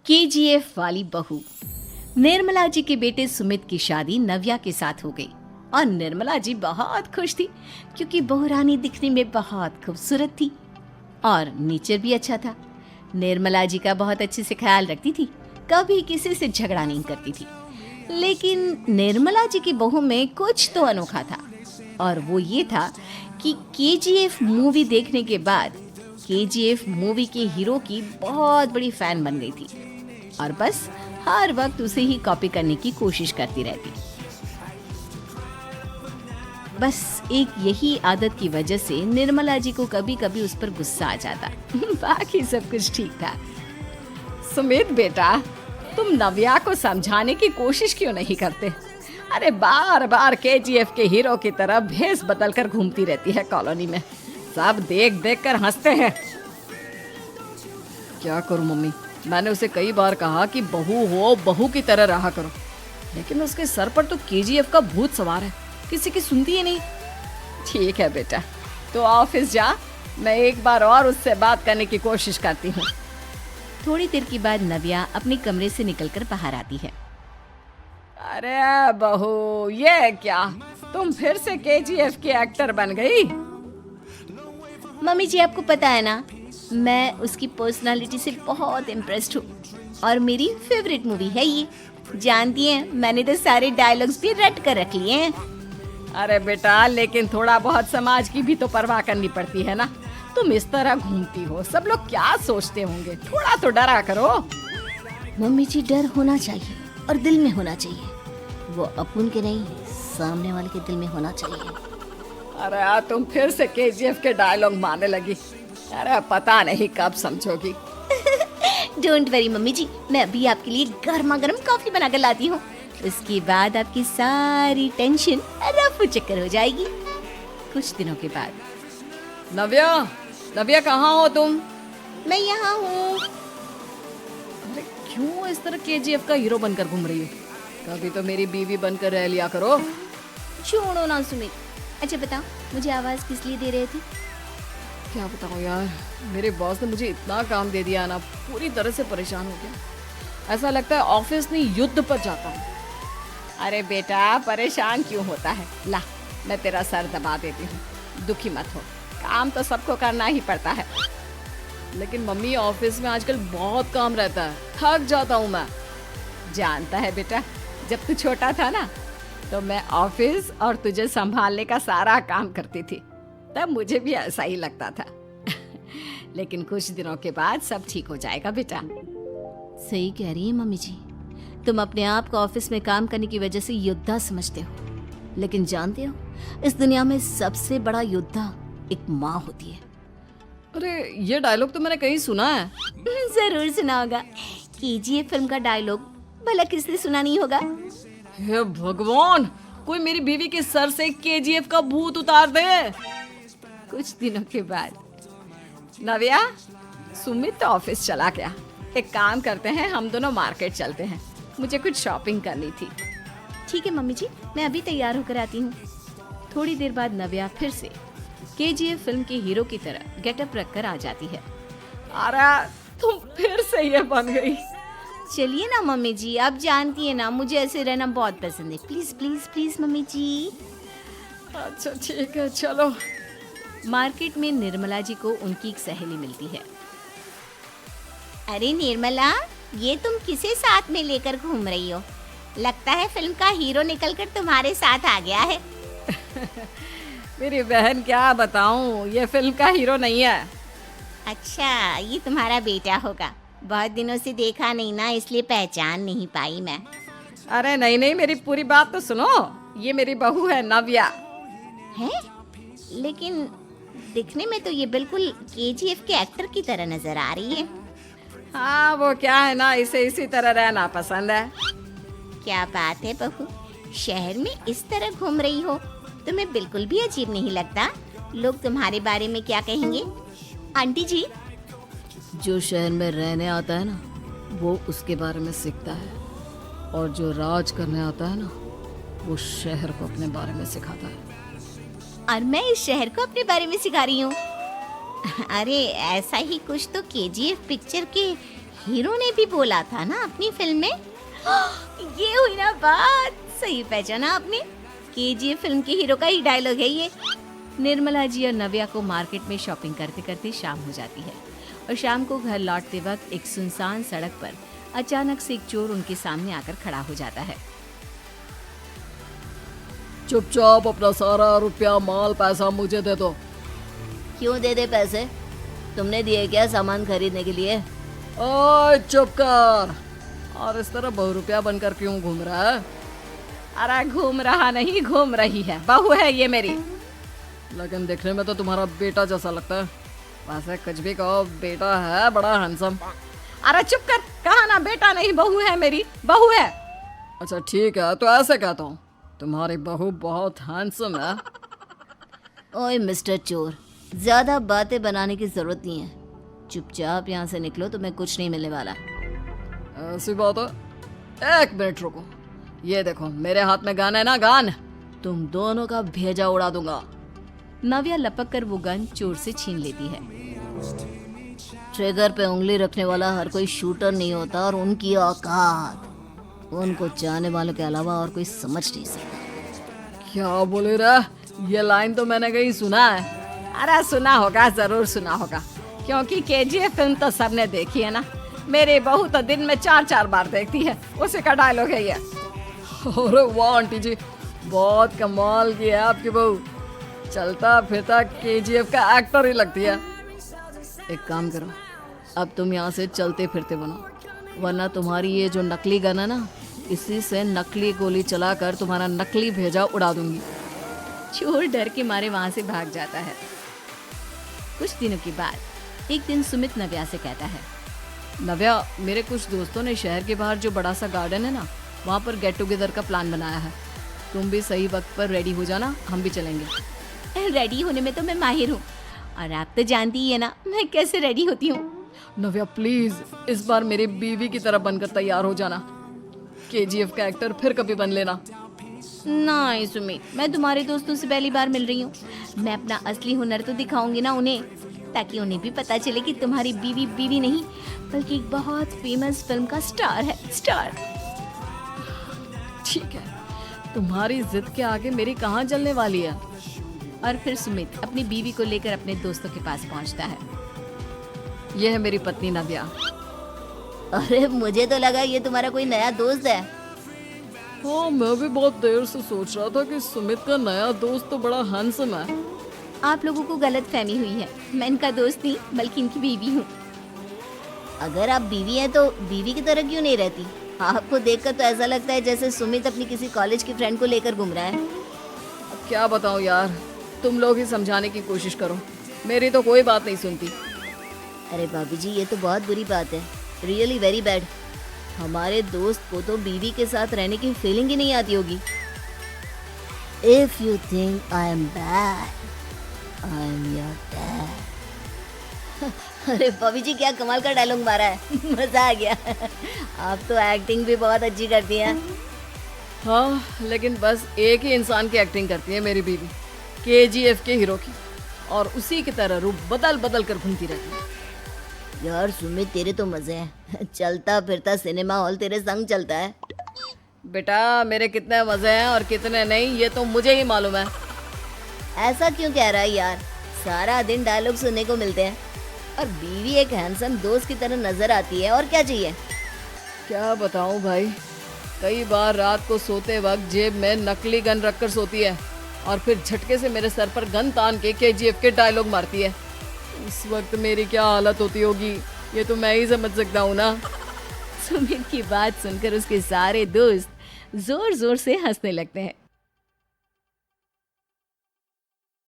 KGF वाली बहू। निर्मला जी के बेटे सुमित की शादी नव्या के साथ हो गई और निर्मला जी बहुत खुश थी क्योंकि बहू रानी दिखने में बहुत खूबसूरत थी और नेचर भी अच्छा था। निर्मला जी का बहुत अच्छे से ख्याल रखती थी, कभी किसी से झगड़ा नहीं करती थी। लेकिन निर्मला जी की बहू में कुछ तो अनोखा था और वो ये था कि केजीएफ मूवी देखने के बाद केजीएफ मूवी के हीरो की बहुत बड़ी फैन बन गई थी और बस हर वक्त उसे ही कॉपी करने की कोशिश करती रहती। बस एक यही आदत की वजह से निर्मला जी को कभी कभी उस पर गुस्सा आ जाता। बाकी सब कुछ ठीक था। सुमित बेटा, तुम नव्या को समझाने की कोशिश क्यों नहीं करते? अरे बार बार केजीएफ के हीरो की तरह भेस बदल कर घूमती रहती है कॉलोनी में, सब देख देख कर हंसते हैं। क्या करूं मम्मी, मैंने उसे कई बार कहा कि बहू हो, बहू की तरह रहा करो, लेकिन उसके सर पर तो केजीएफ का भूत सवार है, किसी की सुनती ही नहीं। ठीक है बेटा, तो ऑफिस जा, मैं एक बार और उससे बात करने की कोशिश करती हूँ। थोड़ी देर के बाद नव्या अपने कमरे से निकलकर बाहर आती है। अरे बहू, ये क्या, तुम फिर से केजीएफ की एक्टर बन गई? मम्मी जी, आपको पता है ना, मैं उसकी पर्सनालिटी से बहुत इम्प्रेस्ड हूँ और मेरी फेवरेट मूवी है ये। जानती हैं, मैंने तो सारे डायलॉग्स भी रट कर रख लिए हैं। अरे बेटा, लेकिन थोड़ा बहुत समाज की भी तो परवाह करनी पड़ती है ना। तुम इस तरह घूमती हो, सब लोग क्या सोचते होंगे, थोड़ा तो डरा करो। मम्मी जी, डर होना चाहिए और दिल में होना चाहिए, वो अपन के नहीं, सामने वाले के दिल में होना चाहिए। अरे यार, तुम फिर से केजीएफ के डायलॉग मारने लगी। अरे पता नहीं कब समझोगी। डोंट वरी मम्मी जी, मैं अभी आपके लिए गर्मा गर्म कॉफी बना कर लाती हूँ, उसके बाद आपकी सारी टेंशन रफू चक्कर हो जाएगी। कुछ दिनों के बाद। नव्या कहाँ हो तुम? मैं यहाँ हूँ। अरे क्यों इस तरह केजीएफ का हीरो बनकर घूम रही हो? कभी तो मेरी बीवी बनकर रह लिया करो। छोड़ो ना सुमित। अच्छा बताओ, मुझे आवाज किस लिए दे रहे थे? क्या बताऊँ यार, मेरे बॉस ने मुझे इतना काम दे दिया ना, पूरी तरह से परेशान हो गया। ऐसा लगता है ऑफिस में युद्ध पर जाता हूँ। अरे बेटा, परेशान क्यों होता है? ला, मैं तेरा सर दबा देती हूँ, दुखी मत हो, काम तो सबको करना ही पड़ता है। लेकिन मम्मी, ऑफिस में आजकल बहुत काम रहता है, थक जाता हूँ मैं। जानता है बेटा, जब तू छोटा था ना, तो मैं ऑफिस और तुझे संभालने का सारा काम करती थी, तब मुझे भी ऐसा ही लगता था। लेकिन कुछ दिनों के बाद सब ठीक हो जाएगा बेटा। सही कह रही है मम्मी जी, तुम अपने आप को ऑफिस में काम करने की वजह से योद्धा समझते हो, लेकिन जानते हो, इस दुनिया में सबसे बड़ा योद्धा एक माँ होती है। अरे ये डायलॉग तो मैंने कहीं सुना है। जरूर सुना होगा, केजीएफ फिल्म का डायलॉग, भला किसने सुना नहीं होगा? हे भगवान, कोई मेरी बीवी के सर से केजीएफ का भूत उतार दे। कुछ दिनों के बाद। नव्या, सुमित तो ऑफिस चला गया, एक काम करते हैं, हम दोनों मार्केट चलते हैं, मुझे कुछ शॉपिंग करनी थी। ठीक है मम्मी जी, मैं अभी तैयार होकर आती हूँ। थोड़ी देर बाद नव्या फिर से केजीएफ फिल्म के हीरो की तरह गेटअप रखकर आ जाती है। अरे तुम फिर से ये बन गई। चलिए ना मम्मी जी, आप जानती है ना, मुझे ऐसे रहना बहुत पसंद है। प्लीज प्लीज प्लीज मम्मी जी। अच्छा ठीक है, चलो। मार्केट में निर्मला जी को उनकी एक सहेली मिलती है। अरे निर्मला, ये तुम किसे साथ में लेकर घूम रही हो? लगता है फिल्म का हीरो निकलकर तुम्हारे साथ आ गया है। मेरी बहन, क्या बताऊं, ये फिल्म का हीरो नहीं है। अच्छा, ये तुम्हारा बेटा होगा, बहुत दिनों से देखा नहीं ना, इसलिए पहचान नहीं पाई मैं। अरे नहीं नहीं, मेरी पूरी बात तो सुनो, ये मेरी बहू है नव्या। है? लेकिन दिखने में तो ये बिल्कुल केजीएफ के एक्टर की तरह नजर आ रही है। हाँ, वो क्या है ना, इसे इसी तरह रहना पसंद है। क्या बात है बहू, शहर में इस तरह घूम रही हो, तुम्हें बिल्कुल भी अजीब नहीं लगता? लोग तुम्हारे बारे में क्या कहेंगे? आंटी जी, जो शहर में रहने आता है ना, वो उसके बारे में सीखता है, और जो राज करने आता है ना, वो शहर को अपने बारे में सिखाता है। और मैं इस शहर को अपने बारे में सिखा रही हूँ। अरे ऐसा ही कुछ तो केजीएफ पिक्चर के हीरो ने भी बोला था ना अपनी फिल्म में। ये हुई ना बात, सही पहचाना आपने। केजीएफ फिल्म के हीरो का ही डायलॉग है ये। निर्मला जी और नव्या को मार्केट में शॉपिंग करते करते शाम हो जाती है और शाम को घर लौटते वक्त एक सुनसान सड़क पर अचानक से एक चोर उनके सामने आकर खड़ा हो जाता है। चुपचाप अपना सारा रुपया माल पैसा मुझे दे दो। क्यों दे दे पैसे? तुमने दिए क्या सामान खरीदने के लिए? ओए चुप कर। और इस तरह बहुरुपया बनकर क्यों घूम रहा है? अरे घूम रहा नहीं, घूम रही है, बहू है ये मेरी। लेकिन देखने में तो तुम्हारा बेटा जैसा लगता है। वैसे कुछ भी कहो, बेटा है बड़ा हैंडसम। अरे चुप कर, कहा ना बेटा नहीं बहू है मेरी, बहू है। अच्छा ठीक है, तो ऐसे कहता हूँ, तुम्हारी बहू बहुत हैंडसम है। ओए मिस्टर चोर, ज्यादा बातें बनाने की जरूरत नहीं है। चुपचाप यहाँ से निकलो, तुम्हें कुछ नहीं मिलने वाला। ऐसी बात है। एक मिनट रुको, ये देखो मेरे हाथ में गन है ना, गन। तुम दोनों का भेजा उड़ा दूंगा। नव्या लपक कर वो गन चोर से छीन लेती है। ट्रिगर पे उंगली रखने वाला हर कोई शूटर नहीं होता, और उनकी औकात उनको चाहने वालों के अलावा और कोई समझ नहीं सकता। क्या बोले रे? ये लाइन तो मैंने कहीं सुना है। अरे सुना होगा, जरूर सुना होगा, क्योंकि केजीएफ फिल्म तो सबने देखी है ना। मेरी बहू तो दिन में 4-4 बार देखती है, उसी का डायलॉग है ये। अरे वाह आंटी जी, बहुत कमाल की है आपकी बहू। चलता फिरता केजीएफ का एक्टर ही लगती है। एक काम करो, अब तुम यहाँ से चलते फिरते बनो, वरना तुम्हारी ये जो नकली गन है ना, इसी से नकली गोली चलाकर तुम्हारा नकली भेजा उड़ा दूंगी। चोर डर के मारे वहां से भाग जाता है। कुछ दिनों के बाद एक दिन सुमित नव्या से कहता है, नव्या, मेरे कुछ दोस्तों ने शहर के बाहर जो बड़ा सा गार्डन है ना, वहाँ पर गेट टुगेदर का प्लान बनाया है। तुम भी सही वक्त पर रेडी हो जाना, हम भी चलेंगे। रेडी होने में तो मैं माहिर हूँ, और आप तो जानती ही है ना मैं कैसे रेडी होती हूँ। नव्या प्लीज, इस बार मेरी बीवी की तरह बनकर तैयार हो जाना। केजीएफ का एक्टर फिर कभी बन लेना। नहीं सुमित, मैं तुम्हारे दोस्तों से पहली बार मिल रही हूँ। मैं अपना असली हुनर तो दिखाऊंगी ना उन्हें, ताकि उन्हें भी पता चले कि तुम्हारी बीवी बीवी नहीं, बल्कि एक बहुत फेमस फिल्म का स्टार है, स्टार। ठीक है, तुम्हारी जिद के आगे मेरी कहाँ जलने वाली है। और फिर सुमित अपनी बीवी को लेकर अपने दोस्तों के पास पहुंचता है। यह है मेरी पत्नी नव्या। अरे मुझे तो लगा ये तुम्हारा कोई नया दोस्त है। हाँ, मैं भी बहुत देर से सोच रहा था कि सुमित का नया दोस्त तो बड़ा हैंडसम है। आप लोगों को गलत फहमी हुई है, मैं इनका दोस्त नहीं बल्कि इनकी बीवी हूँ। अगर आप बीवी हैं तो बीवी की तरह क्यों नहीं रहती? आपको देखकर तो ऐसा लगता है जैसे सुमित अपनी किसी कॉलेज की फ्रेंड को लेकर घूम रहा है। अब क्या बताऊँ यार, तुम लोग ही समझाने की कोशिश करो, मेरी तो कोई बात नहीं सुनती। अरे भाभी जी, ये तो बहुत बुरी बात है, रियली वेरी बैड। हमारे दोस्त को तो बीवी के साथ रहने की फीलिंग ही नहीं आती होगी। If you think I am bad, I am your dad. अरे भाभी जी, क्या कमाल का डायलॉग मारा है, मजा आ गया। आप तो एक्टिंग भी बहुत अच्छी करती हैं। हाँ, लेकिन बस एक ही इंसान की एक्टिंग करती है मेरी बीवी, केजीएफ के हीरो की, और उसी की तरह रूप बदल बदल कर घूमती रहती है। यार सुमित, तेरे तो मजे हैं, चलता फिरता सिनेमा हॉल तेरे संग चलता है। बेटा, मेरे कितने मजे हैं और कितने नहीं, ये तो मुझे ही मालूम है। ऐसा क्यों कह रहा है यार? सारा दिन डायलॉग सुनने को मिलते हैं, और बीवी एक हैंडसम दोस्त की तरह नजर आती है, और क्या चाहिए? क्या बताऊं भाई, कई बार रात को सोते वक्त जेब में नकली गन रखकर सोती है, और फिर झटके से मेरे सर पर गन तान के केजीएफ के डायलॉग मारती है। उस वक्त मेरी क्या हालत होती होगी, ये तो मैं ही समझ सकता हूँ ना। सुमित की बात सुनकर उसके सारे दोस्त जोर जोर से हंसने लगते हैं।